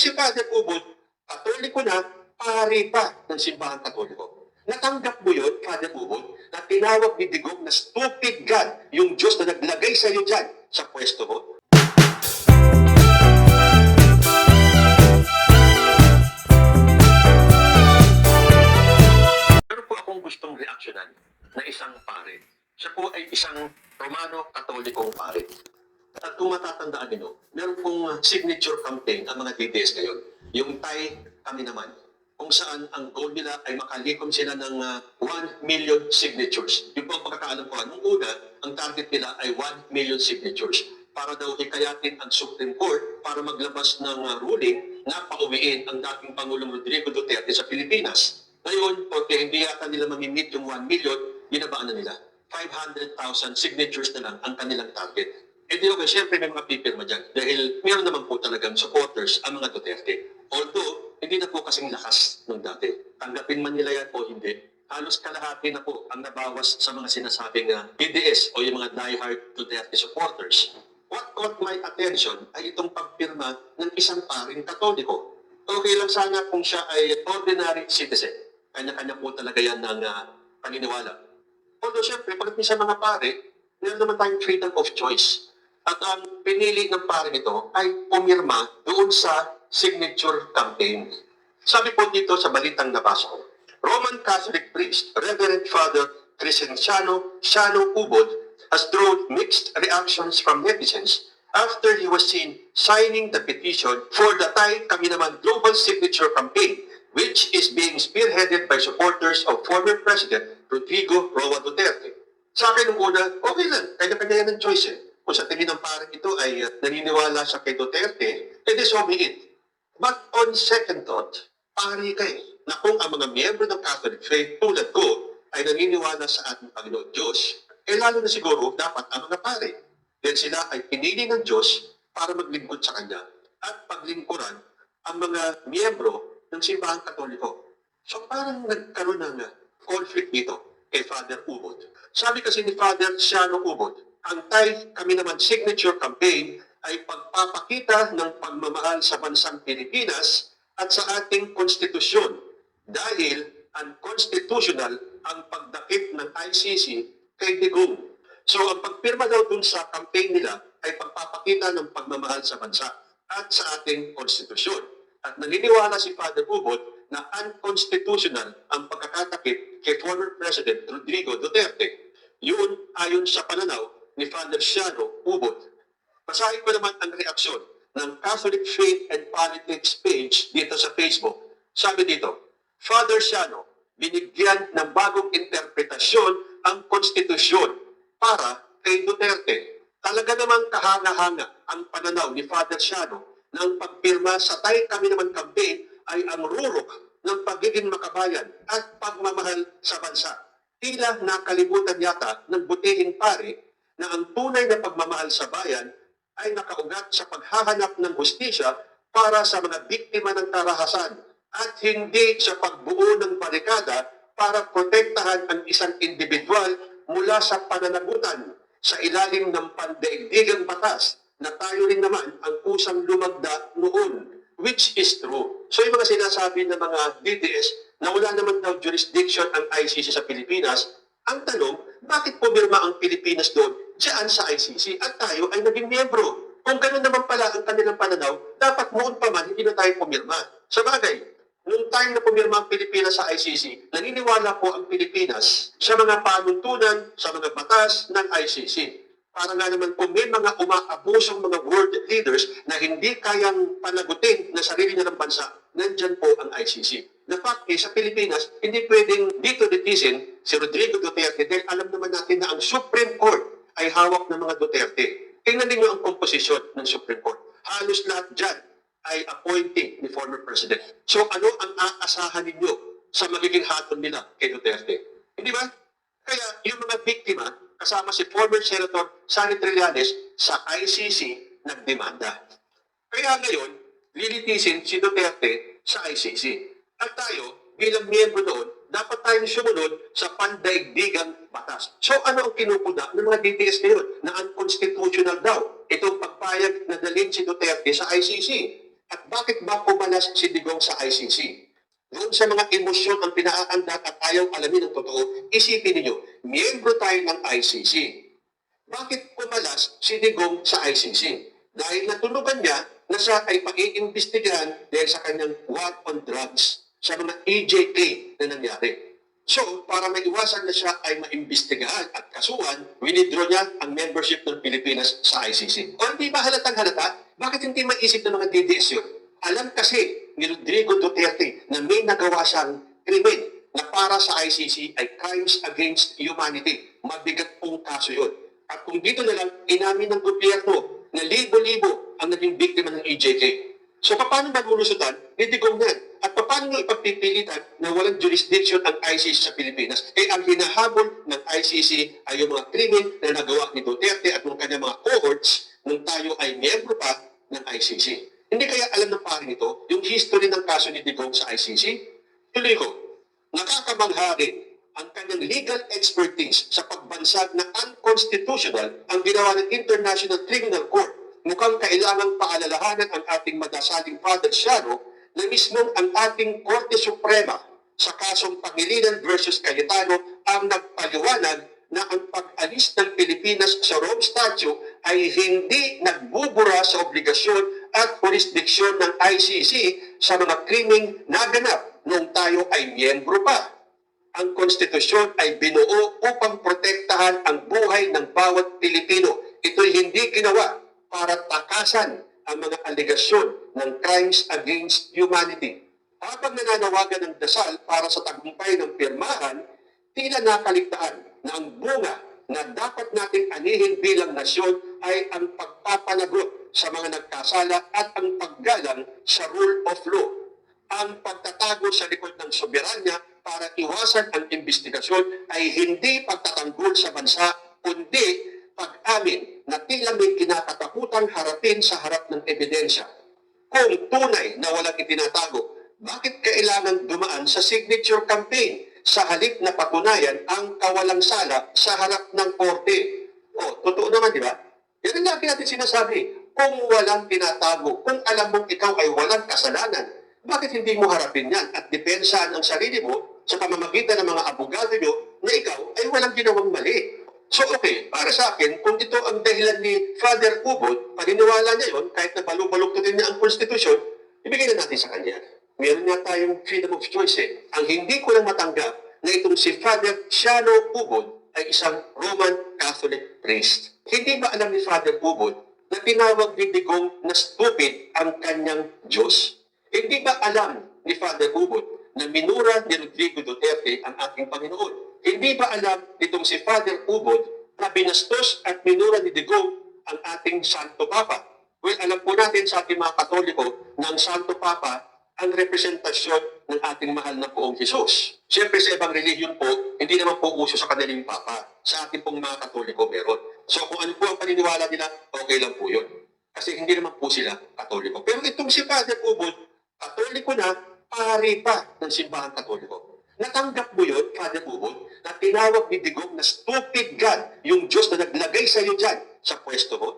si Father Ubod, Katoliko na, pari pa ng simbahan Katoliko. Natanggap mo yun, Father Ubod, na tinawag ni Digong na stupid God, yung Diyos na naglagay sa iyo dyan sa pwesto mo? Pero po akong gustong reaksyonan na isang pare. Siya po ay isang Romano-Katolikong pare. At kung matatandaan nyo, meron pong signature campaign ang mga DDS ngayon. Yung Tay Kami Naman. Kung saan ang goal nila ay makalikom sila ng 1 million signatures. Yung po ang pagkakaalam ko, nung una, ang target nila ay 1 million signatures para daw hikayatin ang Supreme Court para maglabas ng ruling na pauwiin ang dating Pangulong Rodrigo Duterte sa Pilipinas. Ngayon, porque hindi yata nila mamimit yung 1 million, ginabaan na nila. 500,000 signatures na lang ang kanilang target. E di okay, siyempre may mga pipirma dyan dahil meron naman po talagang supporters ang mga Duterte. Although, hindi na po kasing lakas nung dati. Tanggapin man nila yan o hindi, halos kalahati na po ang nabawas sa mga sinasabing PDS o yung mga diehard Duterte supporters. What caught my attention ay itong pagpirma ng isang paring Katoliko. Okay lang sana kung siya ay ordinary citizen. Kanya-kanya po talaga yan ng paniniwala. Although siyempre, pagdating sa mga pare, meron naman tayong freedom of choice. At ang pinili ng pare nito ay pumirma doon sa signature campaign. Sabi po dito sa balitang nabasa ko, Roman Catholic priest, Reverend Father Crescenciano Ubod has drawn mixed reactions from netizens after he was seen signing the petition for the Tay Kami Naman Global Signature Campaign, which is being spearheaded by supporters of former President Rodrigo Roa Duterte. Sa akin nung una, okay lang, kanya-kanya yan ng choice eh. Kung sa tingin ng parang ito ay naniniwala siya kay Duterte, edi so be it. But on second thought, pari ka eh, na kung ang mga miyembro ng Catholic faith tulad ko ay naniniwala sa ating Panginoon Diyos, eh lalo na siguro dapat ang mga pare. Dahil sila ay pinili ng Diyos para maglingkod sa Kanya at paglingkuran ang mga miyembro ng simbahan Katoliko. So parang nagkaroon ng conflict dito kay Father Ubod. Sabi kasi ni Father Siano Ubod, ang Tay Kami Naman Signature Campaign ay pagpapakita ng pagmamahal sa bansang Pilipinas at sa ating konstitusyon dahil unconstitutional ang pagdakip ng ICC kay Digong. So ang pagpirma daw dun sa campaign nila ay pagpapakita ng pagmamahal sa bansa at sa ating konstitusyon. At naniniwala si Father Ubod na unconstitutional ang pagkakatakip kay former President Rodrigo Duterte. Yun ayon sa pananaw ni Father Siano Ubod. Basahin ko naman ang reaksyon ng Catholic Faith and Politics page dito sa Facebook. Sabi dito, Father Siano, binigyan ng bagong interpretasyon ang konstitusyon para kay Duterte. Talaga namang kahanga-hanga ang pananaw ni Father Siano na ang pagpirma sa Tay Kami Naman campaign ay ang rurok ng pagiging makabayan at pagmamahal sa bansa. Tila nakalimutan yata ng butihing pare na ang tunay na pagmamahal sa bayan ay nakaugat sa paghahanap ng hustisya para sa mga biktima ng karahasan at hindi sa pagbuo ng barikada para protektahan ang isang individual mula sa pananagutan sa ilalim ng pandaigdigang batas na tayo rin naman ang kusang lumagda noon, which is true. So yung mga sinasabi ng mga DDS na wala naman daw jurisdiction ang ICC sa Pilipinas, ang tanong, bakit pumirma ang Pilipinas doon diyan sa ICC at tayo ay naging miyembro? Kung gano'n naman pala ang kanilang pananaw, dapat noon pa man hindi na tayo pumirma. Sa bagay, noong time na pumirma ang Pilipinas sa ICC, naniniwala po ang Pilipinas sa mga panuntunan, sa mga batas ng ICC. Para nga naman kung may mga umaabusong mga world leaders na hindi kayang panagutin na sarili nilang bansa, nandyan po ang ICC. The fact is, sa Pilipinas, hindi pwedeng dito ditisin si Rodrigo Duterte dahil alam naman natin na ang Supreme Court ay hawak ng mga Duterte. Tingnan ninyo ang komposisyon ng Supreme Court. Halos lahat dyan ay appointing ni former President. So ano ang aasahan ninyo sa magiging hatol nila kay Duterte? Hindi ba? Kaya yung mga biktima, kasama si former Senator Sani Trillanes sa ICC nagdemanda. Kaya ngayon, lilitisin si Duterte sa ICC. At tayo, bilang miyembro doon, dapat tayong sumunod sa pandaigdigang batas. So ano ang kinukuda ng mga DDS ngayon na unconstitutional daw? Itong pagpayag na dalhin si Duterte sa ICC. At bakit ba pumalas si Digong sa ICC? Doon sa mga emosyon ang pinaaandak at ayaw alamin ang totoo, isipin ninyo, miyembro tayo ng ICC. Bakit pumalas si Digong sa ICC? Dahil natunugan niya na siya ay pag-iimbestigahan dahil sa kanyang war on drugs sa mga EJK na nangyari. So, para maiwasan na siya ay maimbestigahan at kasuhan, winidraw niya ang membership ng Pilipinas sa ICC. O hindi ba halatang halata? Bakit hindi maisip ng mga DDS yun? Alam kasi ni Rodrigo Duterte na may nagawa siyang krimen na para sa ICC ay crimes against humanity. Mabigat pong kaso yun. At kung dito na lang, inamin ng gobyerno na libo-libo ang naging biktima ng EJK. So paano ba lulusutan? Ni Digong yan. At paano nyo ipagpipilitan na walang jurisdiction ang ICC sa Pilipinas? Eh ang hinahabol ng ICC ay yung mga krimen na nagawa ni Duterte at ng kanyang mga cohorts nung tayo ay miyembro pa ng ICC. Hindi kaya alam ng paring ito yung history ng kaso ni Digong sa ICC? Tuloy ko, nakakamangha rin ang kanyang legal expertise sa pagbansag na unconstitutional ang ginawa ng International Criminal Court. Mukhang kailangang paalalahanan ang ating madasaling Father Siano na mismong ang ating Korte Suprema sa kasong Pangilinan versus Cayetano ang nagpaliwanag na ang pag-alis ng Pilipinas sa Rome Statute ay hindi nagbubura sa obligasyon at jurisdiksyon ng ICC sa mga krimeng naganap nung tayo ay miyembro pa. Ang konstitusyon ay binuo upang protektahan ang buhay ng bawat Pilipino. Ito'y hindi ginawa para takasan ang mga aligasyon ng crimes against humanity. Habang nananawagan ng dasal para sa tagumpay ng pirmahan, tila nakaligtaan na ang bunga na dapat nating anihin bilang nasyon ay ang pagpapalagot sa mga nagkasala at ang paggalang sa rule of law. Ang pagtatago sa likod ng soberanya para iwasan ang investigasyon ay hindi pagtatanggol sa bansa, kundi pag-amin na tila may kinakataputang harapin sa harap ng ebidensya. Kung tunay na walang itinatago, bakit kailangan dumaan sa signature campaign sa halip na patunayan ang kawalang sala sa harap ng korte? O, totoo naman, di ba? Yan ang lagi natin sinasabi. Kung walang tinatago, kung alam mong ikaw ay walang kasalanan, bakit hindi mo harapin yan at depensaan ang sarili mo sa pamamagitan ng mga abogado nyo na ikaw ay walang ginawang mali? So okay, para sa akin, kung ito ang dahilan ni Father Ubod, paniniwala niya yun, kahit na balubalokin niya ang konstitusyon, ibigay na natin sa kanya. Meron nga tayong freedom of choice eh. Ang hindi ko lang matanggap na itong si Father Siano Ubod ay isang Roman Catholic priest. Hindi ba alam ni Father Ubod na tinawag ni Digong na stupid ang kanyang Diyos? Hindi ba alam ni Father Ubod na minura ni Rodrigo Duterte ang ating Panginoon? Hindi ba alam nitong si Father Ubod na binastos at minura ni Digong ang ating Santo Papa? Well, alam po natin sa ating mga Katoliko na ang Santo Papa ang representasyon ng ating mahal na poong Jesus. Siyempre sa ibang relihiyon po, hindi naman po uso sa kanilang Papa. Sa ating pong mga Katoliko meron. So kung ano po ang paniniwala nila, okay lang po yun. Kasi hindi naman po sila Katoliko. Pero itong si Father Ubod, Katoliko na, pari pa ng simbahan Katoliko. Natanggap mo yun, Father Ubod, na tinawag ni Digong na stupid God, yung Diyos na naglagay sa iyo dyan sa pwesto mo?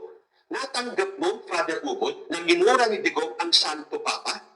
Natanggap mo, Father Ubod, na minura ni Digong ang Santo Papa?